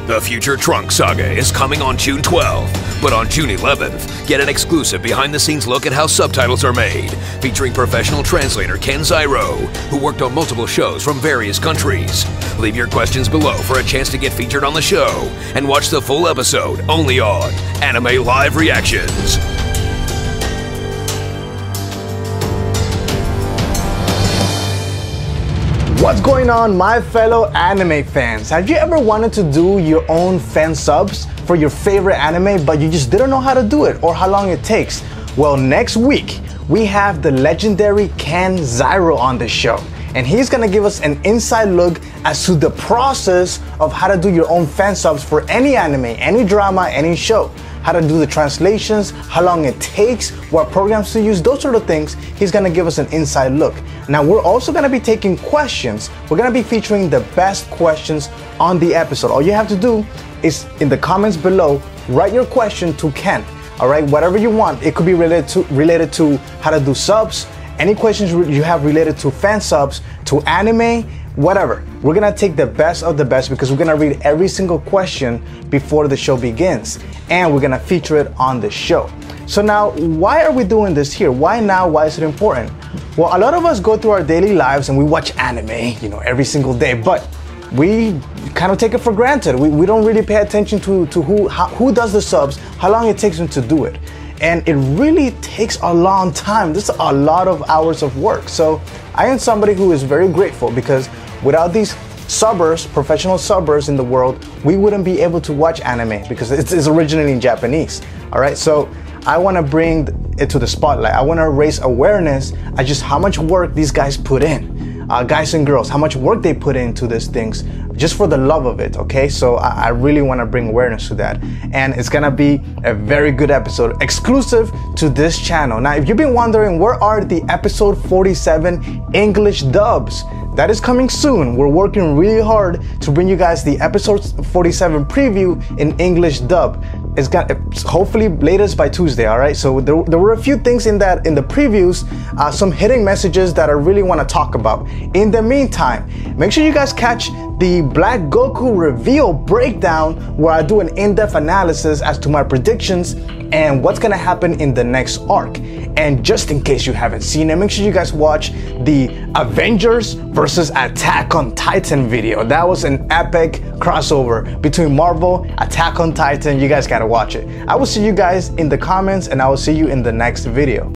The Future Trunks saga is coming on June 12th, but on June 11th, get an exclusive behind-the-scenes look at how subtitles are made, featuring professional translator Ken Zyro, who worked on multiple shows from various countries. Leave your questions below for a chance to get featured on the show, and watch the full episode only on Anime Live Reactions. What's going on, my fellow anime fans? Have you ever wanted to do your own fan subs for your favorite anime, but you just didn't know how to do it or how long it takes? Well, next week, we have the legendary Ken Zyro on the show, and he's gonna give us an inside look as to the process of how to do your own fan subs for any anime, any drama, any show. How to do the translations, how long it takes, what programs to use, those sort of things. He's gonna give us an inside look. Now, we're also gonna be taking questions. We're gonna be featuring the best questions on the episode. All you have to do is, in the comments below, write your question to Ken. All right, whatever you want. It could be related to how to do subs, any questions you have related to fan subs, to anime, whatever. We're gonna take the best of the best because we're gonna read every single question before the show begins, and we're gonna feature it on the show. So now, why are we doing this here? Why now? Why is it important? Well, a lot of us go through our daily lives and we watch anime, every single day, but we kind of take it for granted. We don't really pay attention to who does the subs, how long it takes them to do it. And it really takes a long time. This is a lot of hours of work. So I am somebody who is very grateful because without these subbers, professional subbers in the world, we wouldn't be able to watch anime because it's originally in Japanese. All right, so I want to bring it to the spotlight. I want to raise awareness at just how much work these guys put in. Guys and girls, how much work they put into these things just for the love of it, okay? So I really want to bring awareness to that. And it's gonna be a very good episode exclusive to this channel. Now, if you've been wondering, where are the episode 47 English dubs? That is coming soon. We're working really hard to bring you guys the episode 47 preview in English dub. It's hopefully latest by Tuesday, all right? So there were a few things in the previews, some hidden messages that I really want to talk about. In the meantime, make sure you guys catch the Black Goku reveal breakdown where I do an in-depth analysis as to my predictions and what's gonna happen in the next arc. And just in case you haven't seen it, make sure you guys watch the Avengers versus Attack on Titan video. That was an epic crossover between Marvel, Attack on Titan. You guys gotta watch it. I will see you guys in the comments, and I will see you in the next video.